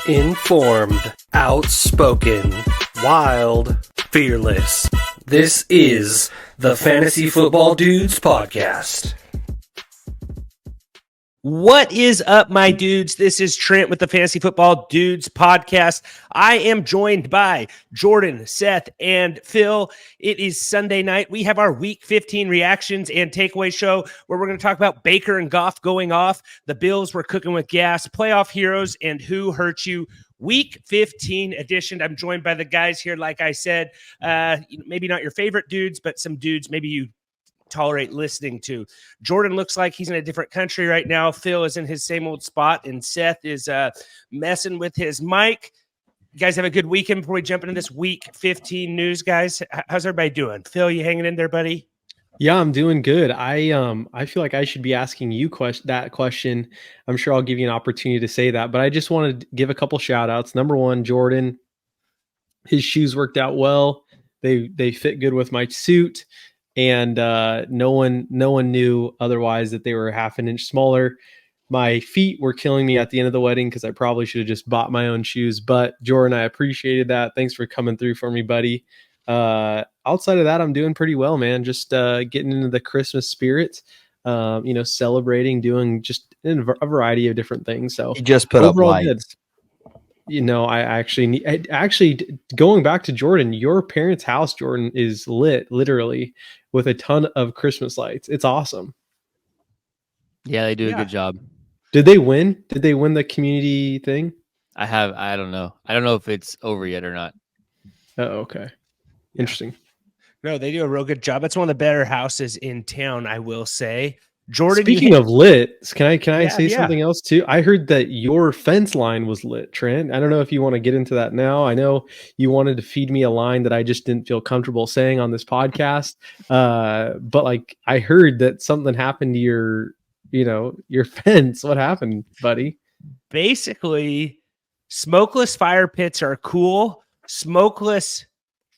Informed, outspoken, wild, fearless. This is the Fantasy Football Dudes Podcast. What is up, my dudes? This is Trent with the Fantasy Football Dudes Podcast. I am joined by Jordan, Seth, and Phil. It is Sunday night. We have our Week 15 reactions and takeaway show where we're going to talk about Baker and Goff going off. The Bills were cooking with gas, playoff heroes, and who hurt you. Week 15 edition. I'm joined by the guys here, like I said, maybe not your favorite dudes, but some dudes maybe you tolerate listening to. Jordan looks like he's in a different country right now. Phil is in his same old spot, and Seth is messing with his mic. You guys have a good weekend before we jump into this Week 15 news, guys. How's everybody doing? Phil, you hanging in there, buddy? Yeah, I'm doing good. I feel like I should be asking you that question. I'm sure I'll give you an opportunity to say that, but I just wanted to give a couple shout outs. Number one, Jordan, his shoes worked out well. They fit good with my suit. And no one knew otherwise that they were half an inch smaller. My feet were killing me at the end of the wedding because I probably should have just bought my own shoes. But Jordan, I appreciated that. Thanks for coming through for me, buddy. Outside of that, I'm doing pretty well, man. Just getting into the Christmas spirit. Celebrating, doing just a variety of different things. So you just put up lights. I actually going back to Jordan, your parents' house, Jordan, is lit literally with a ton of Christmas lights. It's awesome. Yeah, they do a good job. Did they win? Did they win the community thing? I don't know. I don't know if it's over yet or not. Oh, okay. Interesting. No, they do a real good job. It's one of the better houses in town, I will say. Jordan, speaking of lit, can I say something else too? I heard that your fence line was lit, Trent. I don't know if you want to get into that now. I know you wanted to feed me a line that I just didn't feel comfortable saying on this podcast. But like I heard that something happened to your fence. What happened, buddy? Basically, smokeless fire pits are cool. Smokeless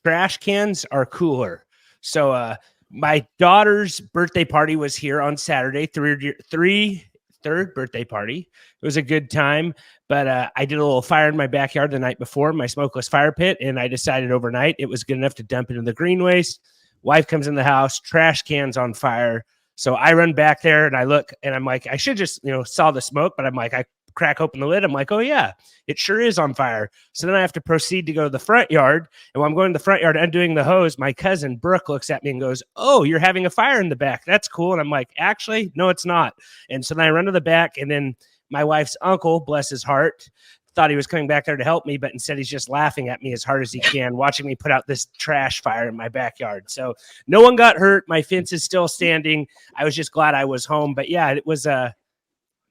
trash cans are cooler. So, my daughter's birthday party was here on Saturday, third birthday party. It was a good time, but I did a little fire in my backyard the night before, my smokeless fire pit, and I decided overnight it was good enough to dump it in the green waste. Wife comes in the house, trash cans on fire. So I run back there and I look and I'm like, I should just, saw the smoke, but I'm like, I crack open the lid. I'm like, oh yeah, it sure is on fire. So then I have to proceed to go to the front yard. And when I'm going to the front yard, undoing the hose, my cousin Brooke looks at me and goes, oh, you're having a fire in the back. That's cool. And I'm like, actually, no, it's not. And so then I run to the back, and then my wife's uncle, bless his heart, thought he was coming back there to help me, but instead he's just laughing at me as hard as he can, watching me put out this trash fire in my backyard. So no one got hurt. My fence is still standing. I was just glad I was home. But yeah, it was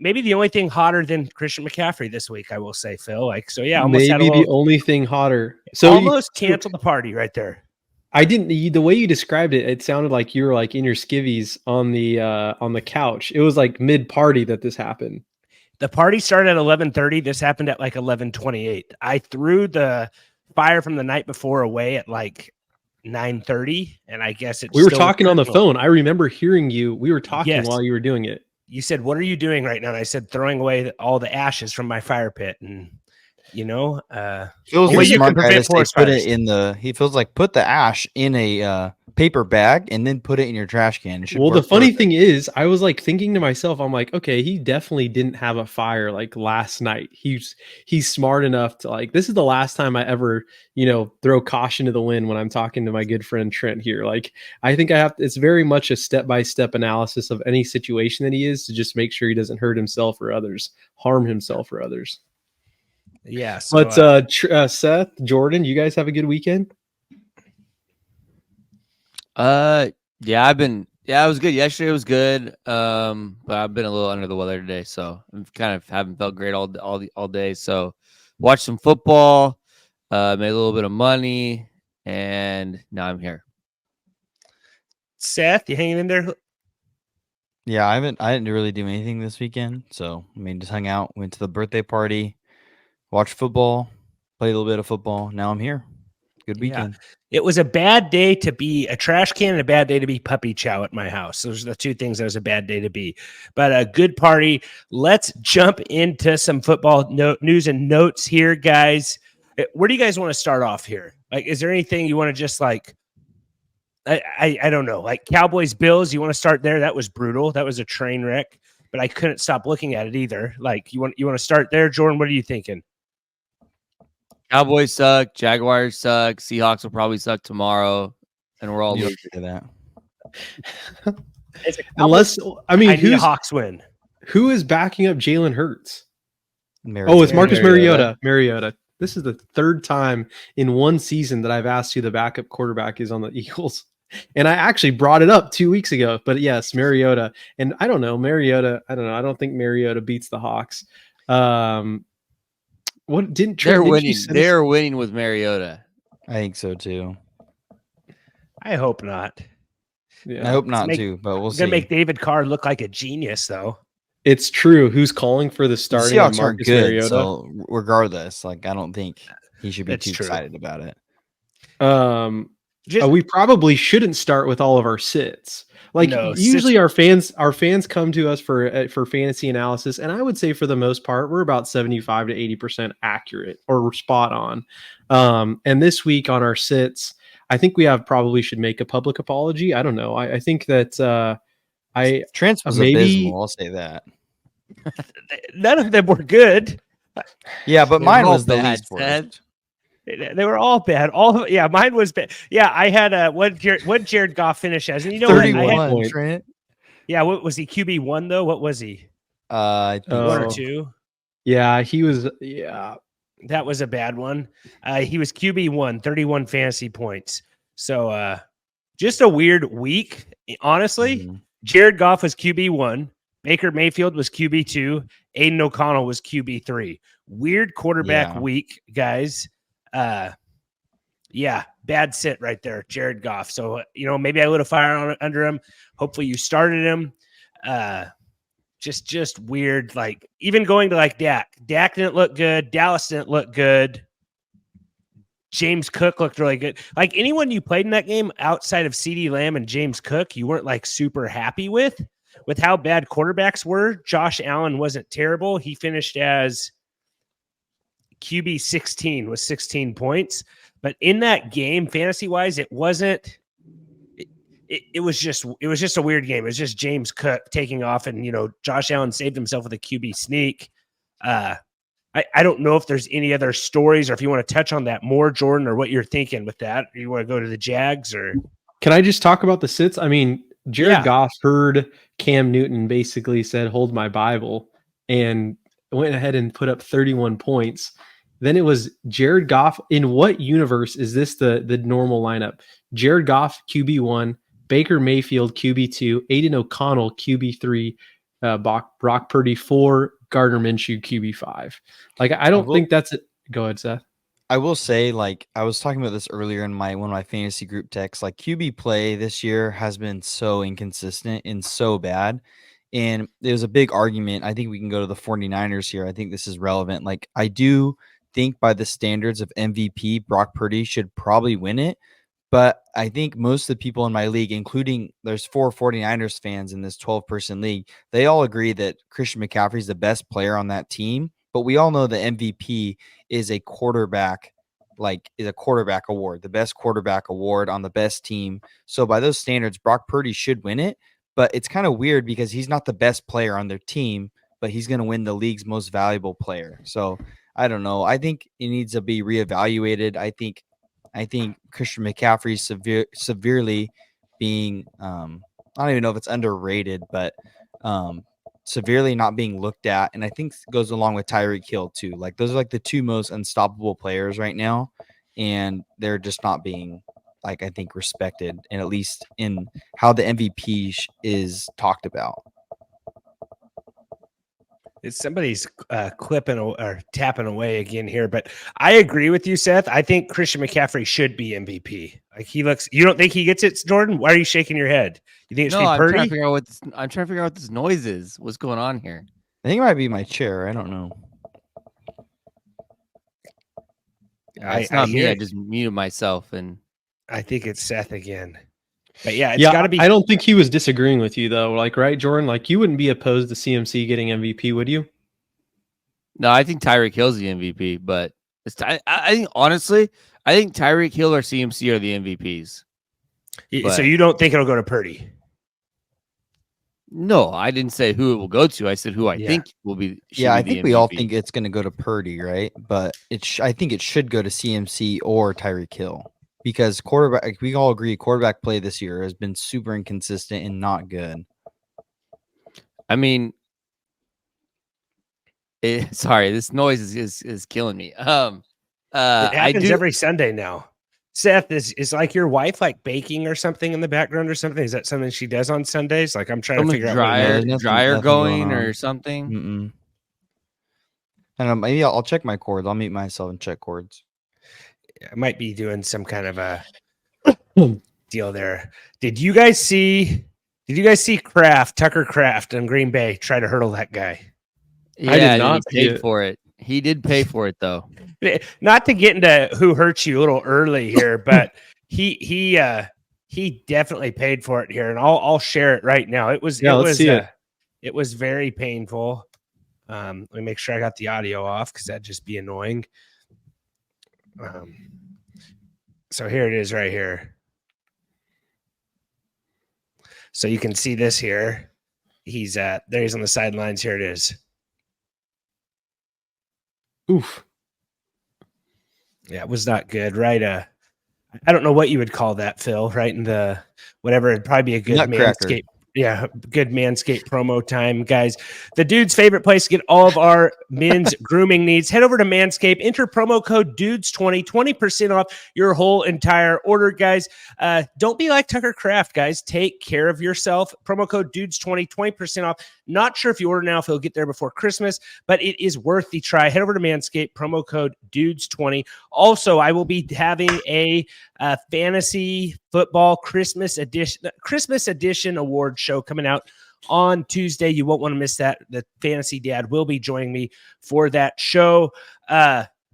maybe the only thing hotter than Christian McCaffrey this week, I will say, Phil. Almost maybe the only thing hotter. So almost canceled the party right there. I didn't. The way you described it, it sounded like you were like in your skivvies on the couch. It was like mid party that this happened. The party started at 11:30. This happened at like 11:28. I threw the fire from the night before away at like 9:30, and I guess we were talking on the phone. I remember hearing you. We were talking while you were doing it. You said, "What are you doing right now?" And I said, "Throwing away all the ashes from my fire pit." And feels like smart guy to say put it in the. He feels like put the ash in a paper bag and then put it in your trash can. Well, the funny thing is, I was like thinking to myself, I'm like, okay, he definitely didn't have a fire like last night. He's smart enough to like. This is the last time I ever throw caution to the wind when I'm talking to my good friend Trent here. Like, I think it's very much a step-by-step analysis of any situation that he is to just make sure he doesn't hurt himself or harm himself or others. Yeah. So, but Seth, Jordan, you guys have a good weekend? It was good. Yesterday was good. But I've been a little under the weather today, so I'm kind of haven't felt great all day. So watched some football, made a little bit of money, and now I'm here. Seth, you hanging in there? Yeah, I didn't really do anything this weekend. So just hung out, went to the birthday party, watched football, played a little bit of football. Now I'm here. Good weekend. It was a bad day to be a trash can and a bad day to be puppy chow at my house. Those are the two things that was a bad day to be. But a good party. Let's jump into some football news and notes here, guys. Where do you guys want to start off here? Like, is there anything you want to just like, I don't know, like Cowboys, Bills, you want to start there? That was brutal. That was a train wreck, but I couldn't stop looking at it either. Like, you want to start there, Jordan? What are you thinking? Cowboys suck. Jaguars suck. Seahawks will probably suck tomorrow, and we're all losing to that. Unless, I mean, need a Hawks win. Who is backing up Jalen Hurts? Mariota. Oh, it's Marcus Mariota. This is the third time in one season that I've asked who the backup quarterback is on the Eagles. And I actually brought it up 2 weeks ago. But yes, Mariota. And I don't know. Mariota, I don't know. I don't think Mariota beats the Hawks. What didn't they're winning? They're winning with Mariota. I think so too. I hope not. Yeah. I hope not too, but we'll see. Gonna make David Carr look like a genius, though. It's true. Who's calling for the starting? The Seahawks aren't good, Mariota? so regardless, like I don't think he should be too excited about it. We probably shouldn't start with all of our sits. Like usually our fans come to us for fantasy analysis, and I would say for the most part we're about 75 to 80% accurate or spot on. And this week on our sits, I think we probably should make a public apology. I don't know. I think that Trent's was abysmal. I'll say that. None of them were good. Yeah, but mine was the least worst. They were all bad. Mine was bad. Yeah, I had what Jared Goff finish as, and 31. Trent. Yeah, what was he? QB1 though. What was he? I think 1 or 2. Yeah, he was. Yeah, that was a bad one. He was QB1, 31 fantasy points. So just a weird week, honestly. Mm-hmm. Jared Goff was QB1. Baker Mayfield was QB2. Aiden O'Connell was QB3. Weird quarterback week, guys. Bad sit right there, Jared Goff. So, maybe I lit a fire under him. Hopefully you started him. Just weird. Like, even going to like Dak. Dak didn't look good. Dallas didn't look good. James Cook looked really good. Like, anyone you played in that game outside of CeeDee Lamb and James Cook, you weren't like super happy with how bad quarterbacks were. Josh Allen wasn't terrible. He finished as QB 16 with 16 points. But in that game, fantasy wise, it wasn't. It was just a weird game. It was just James Cook taking off, and Josh Allen saved himself with a QB sneak. I don't know if there's any other stories, or if you want to touch on that more, Jordan, or what you're thinking with that. Or you want to go to the Jags, or can I just talk about the sits? I mean, Jared Goff heard Cam Newton basically said, "Hold my Bible," and went ahead and put up 31 points. Then it was Jared Goff. In what universe is this the normal lineup? Jared Goff, QB1, Baker Mayfield, QB2, Aiden O'Connell, QB3, Brock Purdy, 4, Gardner Minshew, QB5. Like, I don't think that's it. Go ahead, Seth. I will say, like, I was talking about this earlier in one of my fantasy group texts. Like, QB play this year has been so inconsistent and so bad. And there's a big argument. I think we can go to the 49ers here. I think this is relevant. Like, I do think by the standards of MVP, Brock Purdy should probably win it. But I think most of the people in my league, including there's 4 49ers fans in this 12-person league, they all agree that Christian McCaffrey is the best player on that team. But we all know the MVP is a quarterback award, the best quarterback award on the best team. So by those standards, Brock Purdy should win it. But it's kind of weird because he's not the best player on their team, but he's going to win the league's most valuable player. So I don't know. I think it needs to be reevaluated. I think Christian McCaffrey is severely being I don't even know if it's underrated, but severely not being looked at. And I think it goes along with Tyreek Hill too. Like, those are like the 2 most unstoppable players right now, and they're just not being, like, I think, respected, and at least in how the MVP is talked about. It's somebody's clipping or tapping away again here, but I agree with you, Seth. I think Christian McCaffrey should be MVP. Like, he looks. You don't think he gets it, Jordan? Why are you shaking your head? You think it should be Purdy? I'm trying to figure out what this noise is. What's going on here? I think it might be my chair. I don't know. It's not me. I just muted myself, and I think it's Seth again. But yeah, it's Yeah, got to be. I don't think he was disagreeing with you though. Like, right, Jordan? Like, you wouldn't be opposed to CMC getting MVP, would you? no, I think Tyreek Hill's the MVP. But I think honestly, I think Tyreek Hill or CMC are the MVPs. So you don't think it'll go to Purdy? No, I didn't say who it will go to. I said who I think will be. I think we all think it's going to go to Purdy, right? But I think it should go to CMC or Tyreek Hill because quarterback. We all agree quarterback play this year has been super inconsistent and not good. I mean, sorry, this noise is killing me. It happens every Sunday now. Seth, is like your wife like baking or something in the background or something? Is that something she does on Sundays? Like I'm trying to figure out dryer going or something. Mm-mm. I don't know. Maybe I'll check my cords. I'll mute myself and check cords. I might be doing some kind of a deal there. Did you guys see Tucker Kraft in Green Bay try to hurdle that guy? Yeah, I did not he paid for it. He did pay for it though. Not to get into who hurt you a little early here, but he definitely paid for it here, and I'll share it right now. It was very painful. Let me make sure I got the audio off because that'd just be annoying. So here it is right here. So you can see this here. He's on the sidelines. Here it is. Oof. Yeah, it was not good, right? I don't know what you would call that, Phil, right? In the whatever, it'd probably be a good Manscaped. Yeah, good Manscaped promo time, guys. The dude's favorite place to get all of our men's grooming needs. Head over to Manscaped, enter promo code DUDES20, 20% off your whole entire order, guys. Don't be like Tucker Kraft, guys. Take care of yourself. Promo code DUDES20, 20% off. Not sure if you order now if it'll get there before Christmas, but it is worth the try. Head over to Manscaped, promo code DUDES20. Also, I will be having a fantasy football Christmas edition award show coming out on Tuesday. You won't want to miss that. The Fantasy Dad will be joining me for that show.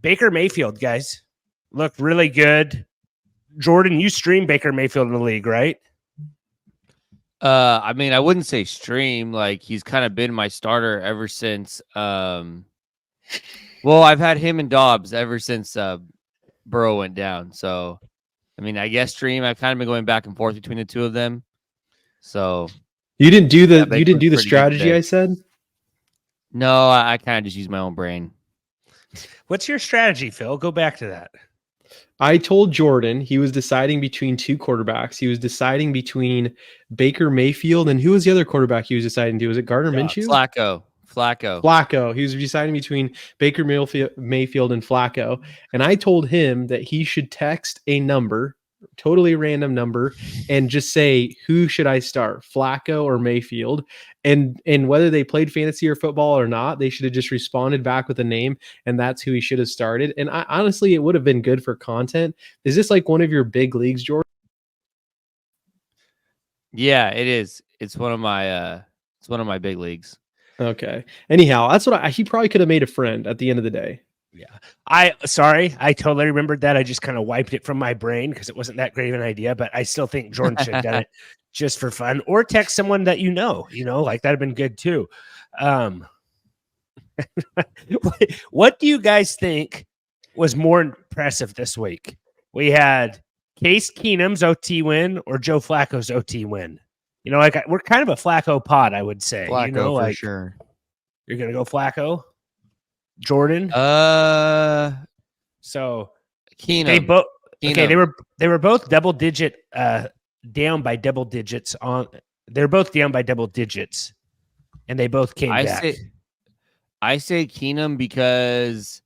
Baker Mayfield, guys, looked really good. Jordan, you stream Baker Mayfield in the league, right? I mean, I wouldn't say stream. Like he's kind of been my starter ever since. Well, I've had him and Dobbs ever since Burrow went down. So, I mean, I guess stream. I've kind of been going back and forth between the two of them. So you didn't do the strategy I said? No, I kind of just use my own brain. What's your strategy, Phil? Go back to that. I told Jordan he was deciding between two quarterbacks. He was deciding between Baker Mayfield and who was the other quarterback he was deciding to? Was it Gardner Minshew? Flacco. He was deciding between Baker Mayfield and Flacco. And I told him that he should text a number, totally random number, and just say, who should I start, Flacco or Mayfield? And whether they played fantasy or football or not, they should have just responded back with a name, and that's who he should have started. And honestly, it would have been good for content. Is this like one of your big leagues, Jordan? Yeah, it is. It's one of my big leagues. Okay. Anyhow, that's what he probably could have made a friend at the end of the day. Yeah. I totally remembered that. I just kind of wiped it from my brain because it wasn't that great of an idea, but I still think Jordan should have done it just for fun, or text someone that like that'd have been good too. What do you guys think was more impressive this week? We had Case Keenum's OT win or Joe Flacco's OT win. We're kind of a Flacco pod, I would say. Flacco for sure. You're gonna go Flacco, Jordan. So Keenum. They were both double digit down by double digits they're both down by double digits, and they both came back. I say Keenum because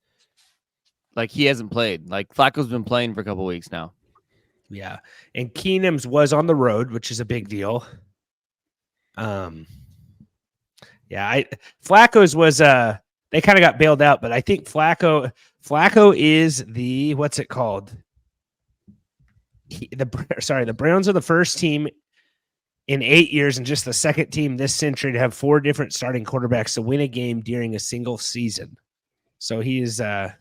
he hasn't played. Flacco's been playing for a couple weeks now. Yeah, and Keenum's was on the road, which is a big deal. Flacco's was they kind of got bailed out, but I think Flacco is the what's it called? The Browns are the first team in 8 years and just the second team this century to have 4 different starting quarterbacks to win a game during a single season. So he is, I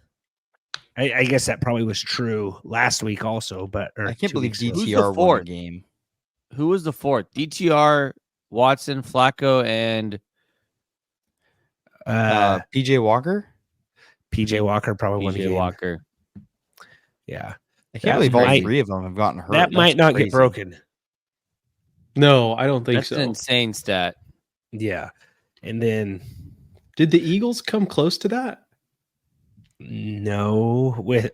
I guess that probably was true last week also, but I can't believe Who's the DTR won a fourth? game. Who was the fourth? DTR, Watson, Flacco, and PJ Walker. PJ Walker probably won a PJ game. Walker. Yeah. I can't That believe all might- three of them have gotten hurt. That might That's not crazy. get broken. No, I don't think That's so. an insane stat. Yeah. And then Did the Eagles come close to that? no, with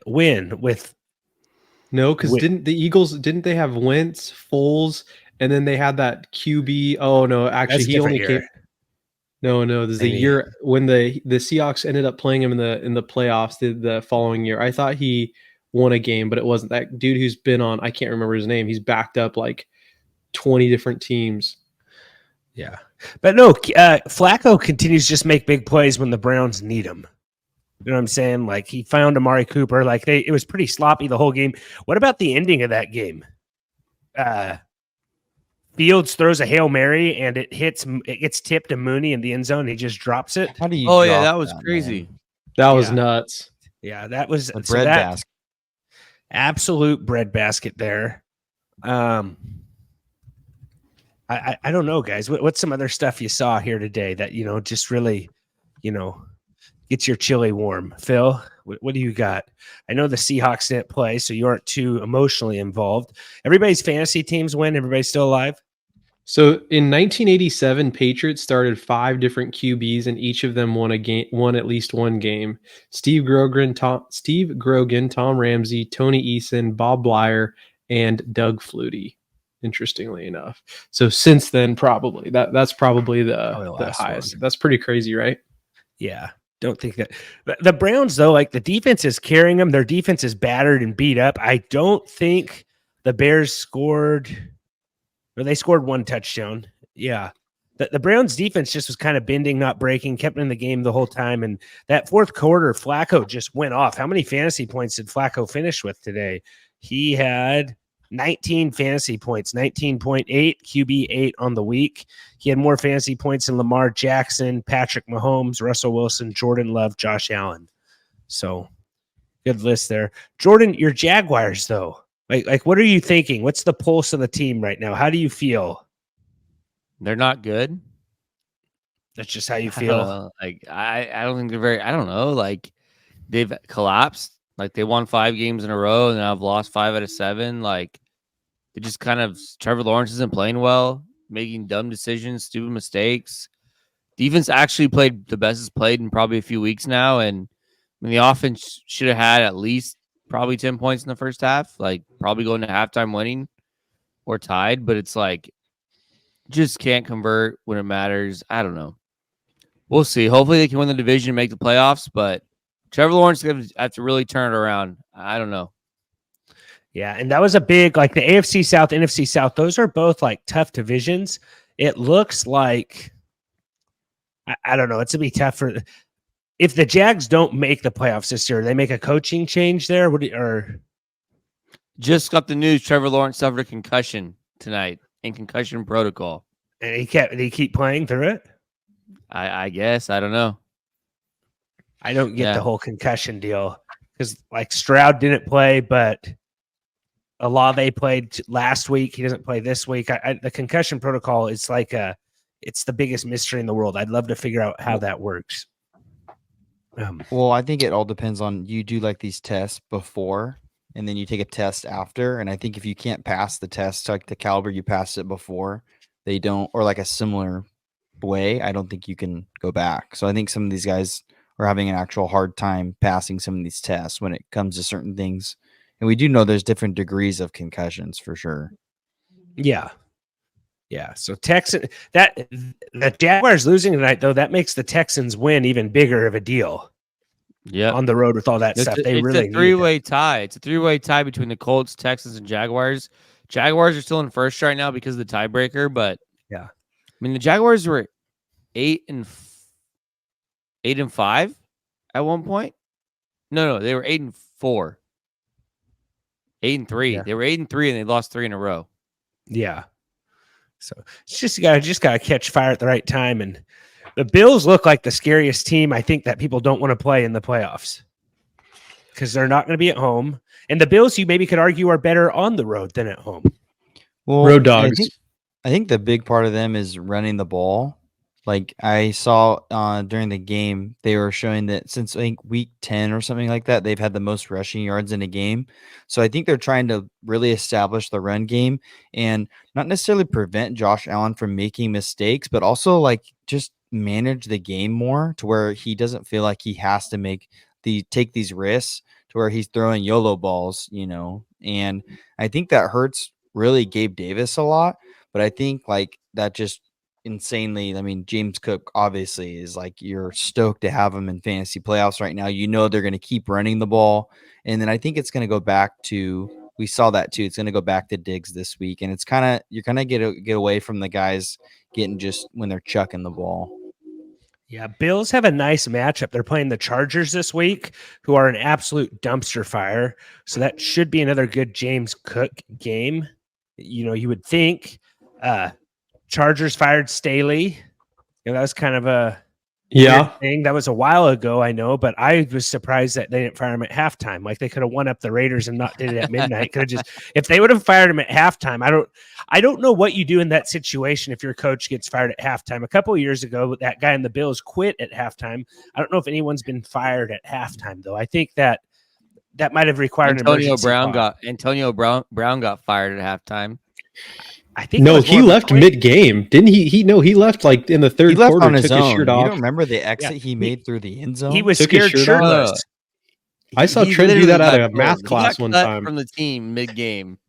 No, because didn't they have Wentz, Foles, and then they had that QB? Oh no, actually that's he only different came. year. No, this is the Maybe. year when the Seahawks ended up playing him in the playoffs the following year. I thought he won a game, but it wasn't. That dude who's been on, I can't remember his name. He's backed up like 20 different teams. Yeah. But no, Flacco continues to just make big plays when the Browns need him. You know what I'm saying? Like he found Amari Cooper. Like it was pretty sloppy the whole game. What about the ending of that game? Fields throws a Hail Mary and it gets tipped to Mooney in the end zone. And he just drops it. How do you? Oh yeah, drop that was man? crazy. That was Yeah. nuts. Yeah, that was The so bread that- basket. absolute breadbasket there. I don't know, guys. What's some other stuff you saw here today that just really, gets your chili warm? Phil, what do you got? I know the Seahawks didn't play, so you aren't too emotionally involved. Everybody's fantasy teams win. Everybody's still alive. So in 1987, Patriots started 5 different QBs, and each of them won at least one game. Steve Grogan, Tom Ramsey, Tony Eason, Bob Blyer, and Doug Flutie. Interestingly enough, so since then, probably that's probably the last highest. one. That's pretty crazy, right? Yeah, don't think that the Browns though. Like the defense is carrying them. Their defense is battered and beat up. I don't think the Bears scored. Or they scored one touchdown. Yeah. The Browns defense just was kind of bending, not breaking, kept in the game the whole time. And that fourth quarter, Flacco just went off. How many fantasy points did Flacco finish with today? He had 19 fantasy points, 19.8, QB 8 on the week. He had more fantasy points than Lamar Jackson, Patrick Mahomes, Russell Wilson, Jordan Love, Josh Allen. So good list there. Jordan, your Jaguars, though. Like, what are you thinking? What's the pulse of the team right now? How do you feel? They're not good. That's just how you I don't feel. know. Like I don't think they're very. I don't know. Like they've collapsed. Like they won 5 games in a row and I've lost 5 out of 7. Like they just kind of Trevor Lawrence isn't playing well, making dumb decisions, stupid mistakes. Defense actually played the best it's played in probably a few weeks now, and I mean, the offense should have had at least probably 10 points in the first half, like probably going to halftime winning or tied, but it's like just can't convert when it matters. I don't know. We'll see. Hopefully they can win the division and make the playoffs, but Trevor Lawrence is going to have to really turn it around. I don't know. Yeah, and that was a big, like the AFC South, NFC South, those are both like tough divisions. It looks like, I don't know, it's going to be tough for, if the Jags don't make the playoffs this year, they make a coaching change there? Just got the news Trevor Lawrence suffered a concussion tonight in concussion protocol. And he keep playing through it? I guess. I don't know. I don't get Yeah. the whole concussion deal because like Stroud didn't play, but Olave played last week. He doesn't play this week. The concussion protocol is like it's the biggest mystery in the world. I'd love to figure out how that works. Well, I think it all depends on you do like these tests before and then you take a test after. And I think if you can't pass the test like the caliber you passed it before, they don't, or like a similar way, I don't think you can go back. So I think some of these guys are having an actual hard time passing some of these tests when it comes to certain things. And we do know there's different degrees of concussions for sure. Yeah. Yeah. So the Jaguars losing tonight, though, that makes the Texans win even bigger of a deal. Yeah. On the road with all that stuff. They really a three-way tie. It's a three-way tie between the Colts, Texans, and Jaguars. Jaguars are still in first right now because of the tiebreaker, but yeah. I mean, the Jaguars were 8-5 at one point. No, they were 8-4. 8-3. Yeah. They were 8-3 and they lost 3 in a row. Yeah. So it's just gotta catch fire at the right time. And the Bills look like the scariest team I think that people don't want to play in the playoffs. because they're not going to be at home. And the Bills, you maybe could argue, are better on the road than at home. Well, Road and dogs. I think the big part of them is running the ball. Like I saw during the game, they were showing that since I think week 10 or something like that, they've had the most rushing yards in a game. So I think they're trying to really establish the run game and not necessarily prevent Josh Allen from making mistakes, but also like just manage the game more to where he doesn't feel like he has to take these risks to where he's throwing YOLO balls, and I think that hurts really Gabe Davis a lot. But I think like that just insanely, I mean, James Cook obviously is like, you're stoked to have him in fantasy playoffs right now. They're going to keep running the ball. And then I think it's going to go back to, we saw that too. It's going to go back to Diggs this week. And it's you're going to get away from the guys getting just when they're chucking the ball. Yeah, Bills have a nice matchup. They're playing the Chargers this week, who are an absolute dumpster fire. So that should be another good James Cook game. You would think. Chargers fired Staley. That was kind of a weird thing. That was a while ago, I know, but I was surprised that they didn't fire him at halftime. Like they could have won up the Raiders and not did it at midnight. Could have just, if they would have fired him at halftime, I don't know what you do in that situation if your coach gets fired at halftime. A couple of years ago, that guy in the Bills quit at halftime. I don't know if anyone's been fired at halftime though. I think that might have required Antonio Brown got fired at halftime. I think he left mid-game, didn't he? He left like in the third quarter. On his took his shirt off. You don't remember the exit he made through the end zone? He was scared shirtless. I saw Trent do that at a math class one time. From the team mid-game.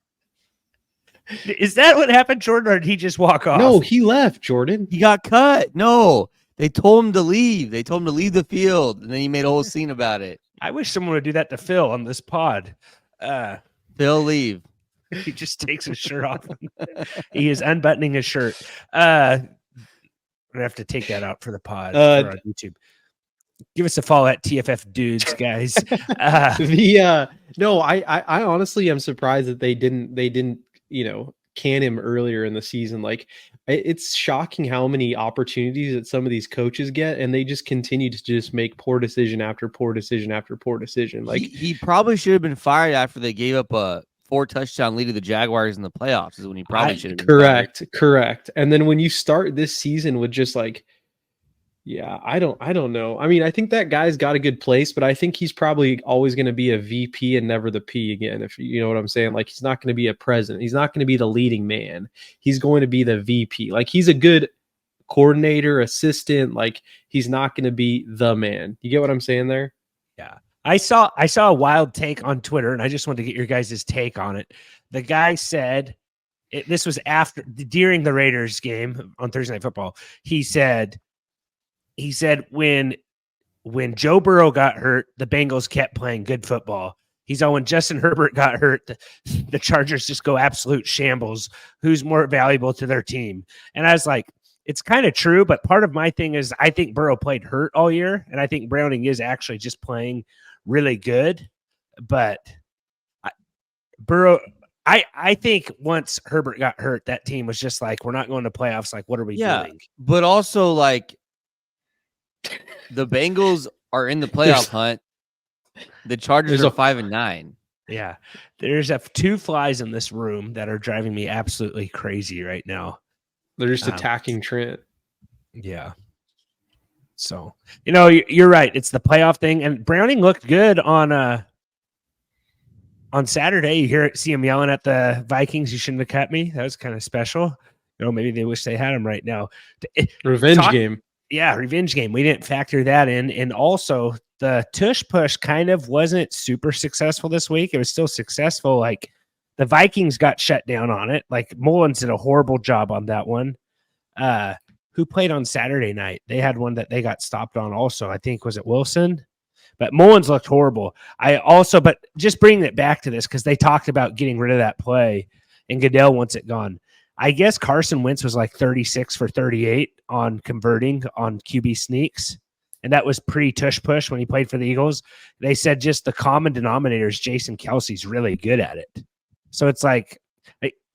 Is that what happened, Jordan, or did he just walk off? No, he left, Jordan. He got cut. No, they told him to leave. They told him to leave the field, and then he made a whole scene about it. I wish someone would do that to Phil on this pod. Phil, leave. He just takes his shirt off. He is unbuttoning his shirt. I'm gonna have to take that out for the pod for on YouTube. Give us a follow at TFF Dudes, guys. No, I honestly am surprised that they didn't can him earlier in the season. Like it's shocking how many opportunities that some of these coaches get, and they just continue to just make poor decision after poor decision after poor decision. Like he probably should have been fired after they gave up a 4-touchdown lead to the Jaguars in the playoffs is when he probably should have been correct. And then when you start this season with just like, I don't know. I mean, I think that guy's got a good place, but I think he's probably always going to be a VP and never the P again. If you know what I'm saying, like he's not going to be a president. He's not going to be the leading man. He's going to be the VP. Like he's a good coordinator, assistant. Like he's not going to be the man. You get what I'm saying there? Yeah. I saw a wild take on Twitter, and I just wanted to get your guys' take on it. The guy said, this was during the Raiders game on Thursday Night Football. He said when Joe Burrow got hurt, the Bengals kept playing good football. He's all, when Justin Herbert got hurt, the Chargers just go absolute shambles. Who's more valuable to their team? And I was like, it's kind of true, but part of my thing is I think Burrow played hurt all year, and I think Browning is actually just playing really good. But I think once Herbert got hurt, that team was just like, we're not going to playoffs. Like, what are we doing? But also, like, the Bengals are in the playoff hunt. The Chargers are 5-9. Yeah. There's two flies in this room that are driving me absolutely crazy right now. They're just attacking Trent. Yeah. So, you're right. It's the playoff thing. And Browning looked good on Saturday. You see him yelling at the Vikings, "You shouldn't have cut me." That was kind of special. Maybe they wish they had him right now. Revenge game. Yeah, revenge game. We didn't factor that in. And also, the tush push kind of wasn't super successful this week. It was still successful. Like, the Vikings got shut down on it. Like, Mullins did a horrible job on that one. Who played on Saturday night? They had one that they got stopped on also. I think, was it Wilson? But Mullins looked horrible. But just bringing it back to this, because they talked about getting rid of that play, and Goodell wants it gone. I guess Carson Wentz was like 36 for 38 on converting on QB sneaks. And that was pretty tush push when he played for the Eagles. They said just the common denominator is Jason Kelsey's really good at it. So it's like,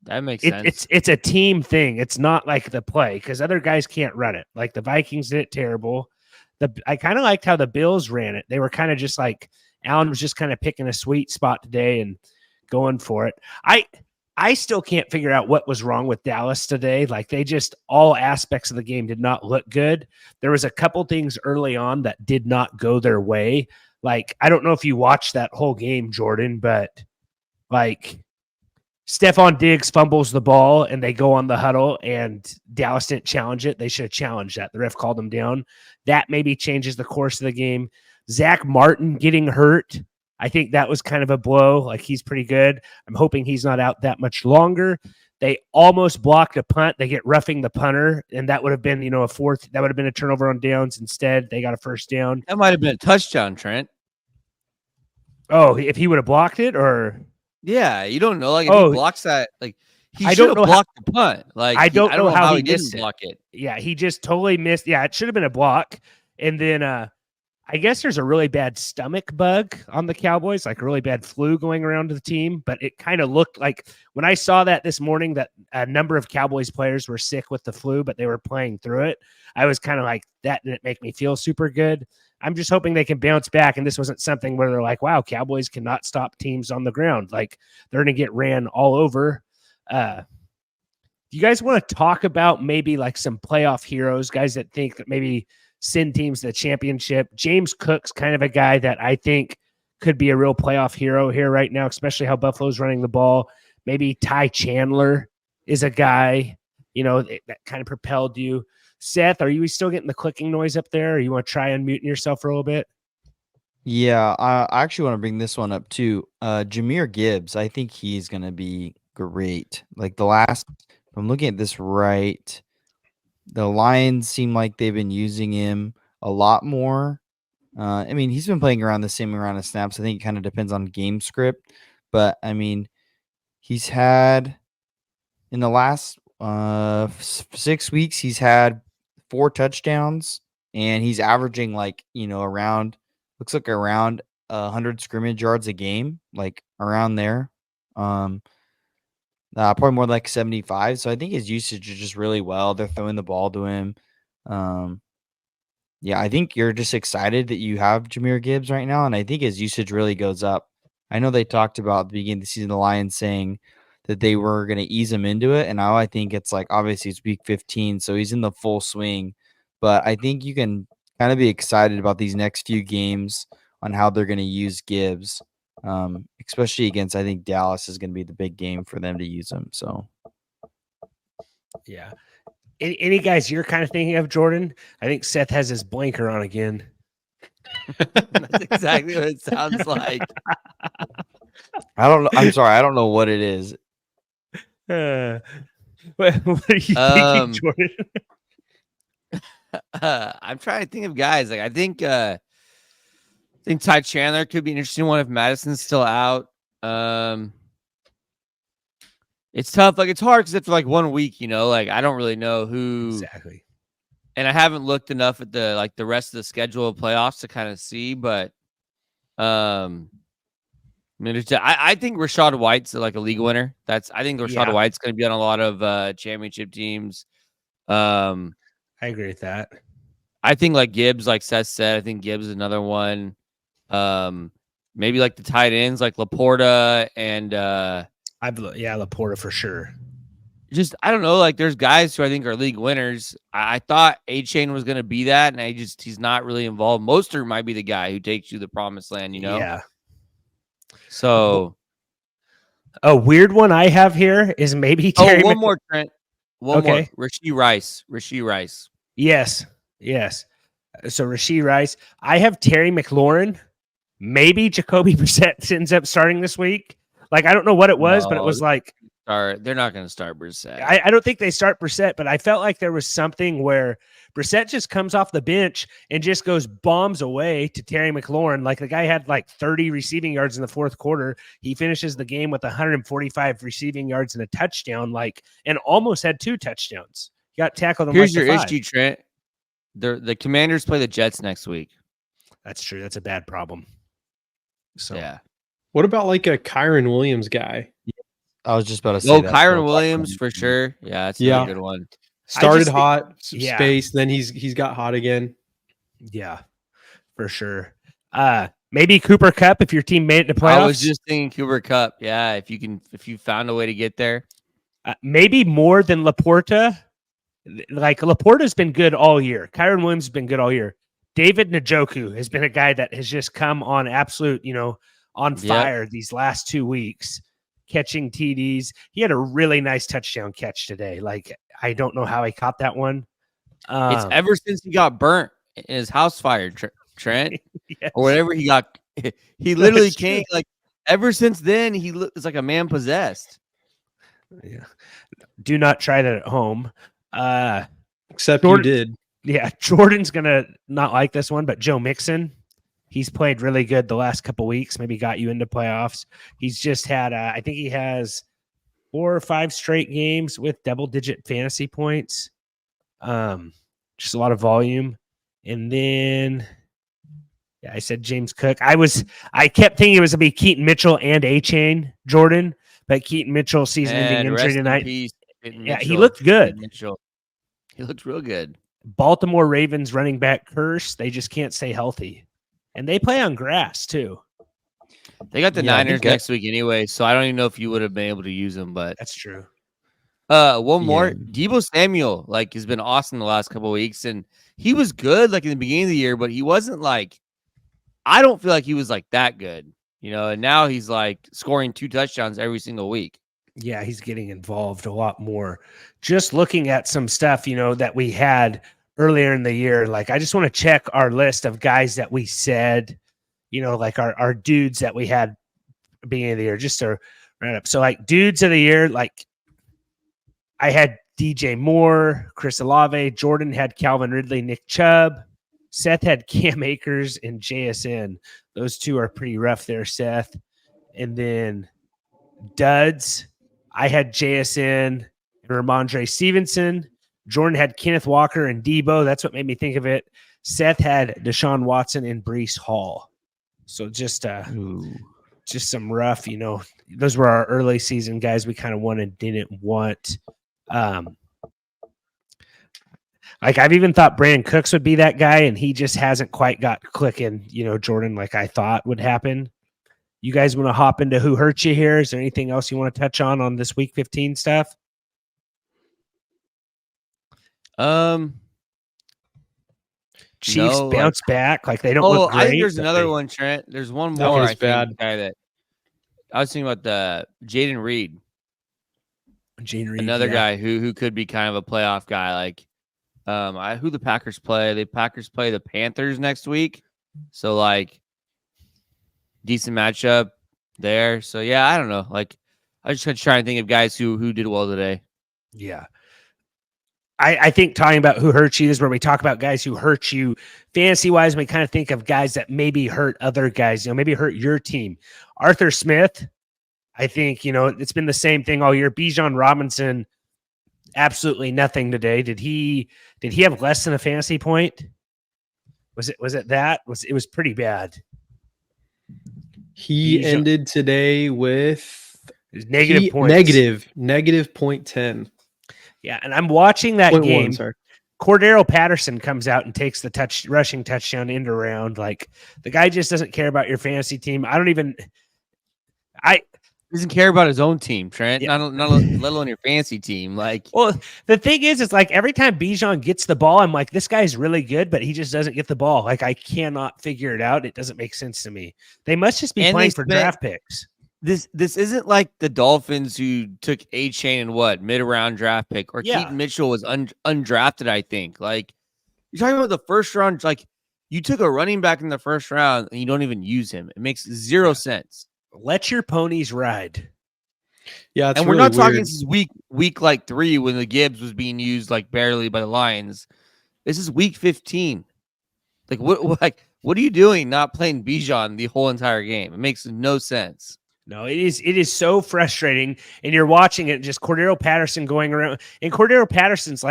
that makes sense. It's a team thing. It's not like the play, because other guys can't run it. Like the Vikings did it terrible. I kind of liked how the Bills ran it. They were kind of just like, Allen was just kind of picking a sweet spot today and going for it. I still can't figure out what was wrong with Dallas today. Like they just all aspects of the game did not look good. There was a couple things early on that did not go their way. Like I don't know if you watched that whole game, Jordan, but like Stephon Diggs fumbles the ball and they go on the huddle and Dallas didn't challenge it. They should have challenged that. The ref called them down. That maybe changes the course of the game. Zach Martin getting hurt. I think that was kind of a blow. Like he's pretty good. I'm hoping he's not out that much longer. They almost blocked a punt. They get roughing the punter, and that would have been, a fourth. That would have been a turnover on downs. Instead, they got a first down. That might have been a touchdown, Trent. Oh, if he would have blocked it, or yeah, you don't know. Like if he blocks that, like he should have blocked the punt. Like I don't know how he didn't missed block it. Yeah, he just totally missed. Yeah, it should have been a block. And then I guess there's a really bad stomach bug on the Cowboys, like a really bad flu going around to the team. But it kind of looked like when I saw that this morning that a number of Cowboys players were sick with the flu, but they were playing through it. I was kind of like, that didn't make me feel super good. I'm just hoping they can bounce back. And this wasn't something where they're like, wow, Cowboys cannot stop teams on the ground. Like they're going to get ran all over. Do you guys want to talk about maybe like some playoff heroes, guys that think that maybe send teams to the championship? James Cook's kind of a guy that I think could be a real playoff hero here right now, especially how Buffalo's running the ball. Maybe Ty Chandler is a guy, that kind of propelled you. Seth, are you still getting the clicking noise up there? Or you want to try unmuting yourself for a little bit? Yeah, I actually want to bring this one up too. Jahmyr Gibbs, I think he's going to be great. Like I'm looking at this right. The Lions seem like they've been using him a lot more. I mean, he's been playing around the same amount of snaps. I think it kind of depends on game script. But, I mean, he's had in the last 6 weeks, he's had 4 touchdowns. And he's averaging around 100 scrimmage yards a game, like around there. Probably more like 75. So I think his usage is just really well. They're throwing the ball to him. Yeah, I think you're just excited that you have Jahmyr Gibbs right now, and I think his usage really goes up. I know they talked about at the beginning of the season, the Lions saying that they were going to ease him into it, and now I think it's like obviously it's week 15, so he's in the full swing. But I think you can kind of be excited about these next few games on how they're going to use Gibbs, especially against, I think Dallas is going to be the big game for them to use him. So, yeah. Any guys you're kind of thinking of, Jordan? I think Seth has his blinker on again. That's exactly what it sounds like. I don't know. I'm sorry. I don't know what it is. What are you thinking, Jordan? I'm trying to think of guys. Like I think Ty Chandler could be an interesting one if Madison's still out. It's tough. Like it's hard because after like 1 week, like I don't really know who exactly. And I haven't looked enough at the rest of the schedule of playoffs to kind of see, but I think Rachaad White's like a league winner. I think Rachaad White's going to be on a lot of championship teams. I agree with that. I think like Gibbs, like Seth said, I think Gibbs is another one. Maybe like the tight ends, like Laporta and Laporta for sure. Just I don't know, like there's guys who I think are league winners. I thought A-Chain was going to be that, and he's not really involved. Mostert might be the guy who takes you to the promised land, Yeah. So a weird one I have here is maybe Terry. One more, Trent. One more. Rashee Rice. Yes. So Rashee Rice. I have Terry McLaurin. Maybe Jacoby Brissett ends up starting this week. Like I don't know what it was, but it was like they're not going to start Brissett. I don't think they start Brissett, but I felt like there was something where Brissett just comes off the bench and just goes bombs away to Terry McLaurin. Like the guy had like 30 receiving yards in the fourth quarter. He finishes the game with 145 receiving yards and a touchdown, and almost had 2 touchdowns. He got tackled. Here's your issue, Trent. The Commanders play the Jets next week. That's true. That's a bad problem. So yeah. What about like a Kyron Williams guy? I was just about to say that. Kyron Williams for sure. Yeah, that's a good one. Started hot, space, then he's got hot again. Yeah, for sure. Maybe Cooper Kupp if your team made it to playoffs. I was just thinking Cooper Kupp. Yeah, if you found a way to get there. Maybe more than Laporta. Like Laporta's been good all year. Kyron Williams has been good all year. David Njoku has been a guy that has just come on absolute, on fire these last 2 weeks, catching TDs. He had a really nice touchdown catch today. Like, I don't know how he caught that one. It's ever since he got burnt in his house fire, Trent, yes. or whatever he got. He literally came like ever since then. He looks like a man possessed. Yeah. Do not try that at home. Except Jordan, you did. Yeah, Jordan's gonna not like this one, but Joe Mixon, he's played really good the last couple weeks. Maybe got you into playoffs. He's just had, I think he has 4 or 5 straight games with double-digit fantasy points. Just a lot of volume. And then, I said James Cook. I kept thinking it was gonna be Keaton Mitchell and A-Chain Jordan, but Keaton Mitchell season-ending injury tonight. He looked good. He looked real good. Baltimore Ravens running back curse. They just can't stay healthy. And they play on grass, too. They got the Niners next week anyway, so I don't even know if you would have been able to use them, but that's true. One more. Deebo Samuel, has been awesome the last couple of weeks, and he was good, in the beginning of the year, but he wasn't I don't feel like he was that good, and now he's scoring 2 touchdowns every single week. Yeah, he's getting involved a lot more. Just looking at some stuff, that we had earlier in the year, I just want to check our list of guys that we said, our dudes that we had beginning of the year, just to round up. So, dudes of the year, I had DJ Moore, Chris Olave, Jordan had Calvin Ridley, Nick Chubb, Seth had Cam Akers and JSN. Those 2 are pretty rough there, Seth. And then duds, I had JSN and Ramondre Stevenson. Jordan had Kenneth Walker and Debo. That's what made me think of it. Seth had Deshaun Watson and Breece Hall. So just some rough, those were our early season guys we kind of wanted, didn't want. I've even thought Brandon Cooks would be that guy, and he just hasn't quite got clicking, Jordan, I thought would happen. You guys want to hop into who hurt you here? Is there anything else you want to touch on this week 15 stuff? Chiefs bounce back. They don't look great. I think there's another one, Trent. There's one more. I think, guy that I was thinking about the Jaden Reed. Another guy who could be kind of a playoff guy. Who the Packers play? The Packers play the Panthers next week. So decent matchup there. So yeah, I don't know. I just trying to think of guys who did well today. Yeah. I think talking about who hurt you is where we talk about guys who hurt you fantasy wise. We kind of think of guys that maybe hurt other guys, maybe hurt your team. Arthur Smith, I think, it's been the same thing all year. Bijan Robinson, absolutely nothing today. Did he have less than a fantasy point? Was it that? It was pretty bad. He ended today with negative points. Negative 0.10. Yeah, and I'm watching that game. Sorry. Cordero Patterson comes out and takes the rushing touchdown end around. The guy just doesn't care about your fantasy team. Doesn't care about his own team, Trent. Yeah. Not let alone your fantasy team. Well, the thing is every time Bijan gets the ball, I'm this guy's really good, but he just doesn't get the ball. I cannot figure it out. It doesn't make sense to me. They must just be playing for draft picks. This isn't like the Dolphins who took A-Chain and mid-round draft pick, or Keaton Mitchell was undrafted, I think. You're talking about the first round, you took a running back in the first round and you don't even use him. It makes zero sense. Let your ponies ride. Yeah, and we're not talking since week 3 when the Gibbs was being used barely by the Lions. This is week 15. What are you doing not playing Bijan the whole entire game? It makes no sense. No, it is so frustrating. And you're watching it, just Cordero Patterson going around. And Cordero Patterson's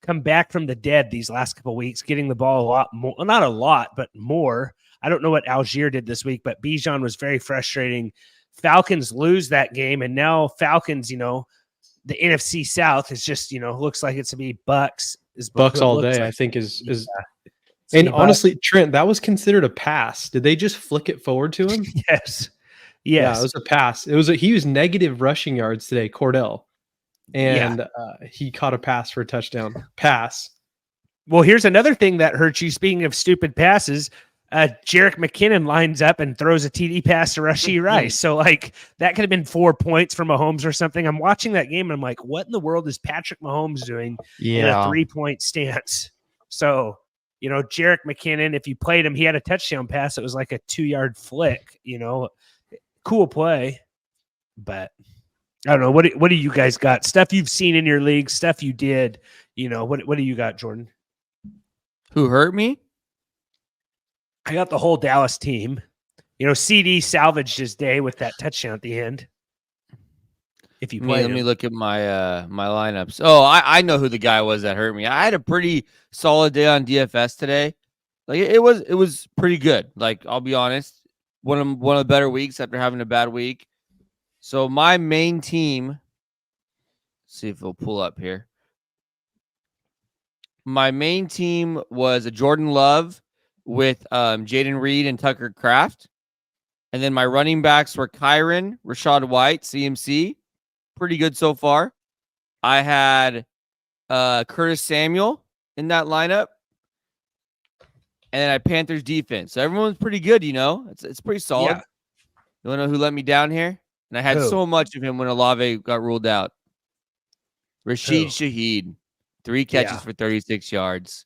come back from the dead these last couple of weeks, getting the ball a lot more. Not a lot, but more. I don't know what Algier did this week, but Bijan was very frustrating. Falcons lose that game, and now Falcons, the NFC South is just, looks like it's to be Bucks. Bucks all day, I think is And See, but- honestly, Trent, that was considered a pass. Did they just flick it forward to him? yes, Yeah, yes, it was a pass. He was negative rushing yards today, Cordell, and he caught a pass for a touchdown. Pass. Well, here's another thing that hurts you. Speaking of stupid passes, Jerick McKinnon lines up and throws a TD pass to Rashee Rice. So, like, that could have been 4 points for Mahomes or something. I'm watching that game and I'm like, what in the world is Patrick Mahomes doing in a 3-point stance? So, Jerick McKinnon, if you played him, he had a touchdown pass. It was like a 2-yard flick, cool play. But I don't know. What do you guys got? Stuff you've seen in your league, stuff you did, what do you got, Jordan? Who hurt me? I got the whole Dallas team. CD salvaged his day with that touchdown at the end. If you play, let me look at my my lineups. Oh, I know who the guy was that hurt me. I had a pretty solid day on DFS today. Like it was pretty good. Like I'll be honest, one of the better weeks after having a bad week. So my main team. Let's see if it'll pull up here. My main team was a Jordan Love with Jaden Reed and Tucker Kraft. And then my running backs were Kyron, Rashad White, CMC. Pretty good so far. I had Curtis Samuel in that lineup. And then I had Panthers defense. So everyone's pretty good, It's pretty solid. Yeah. You want to know who let me down here? And I had so much of him when Olave got ruled out. Rashid Shaheed. 3 catches for 36 yards.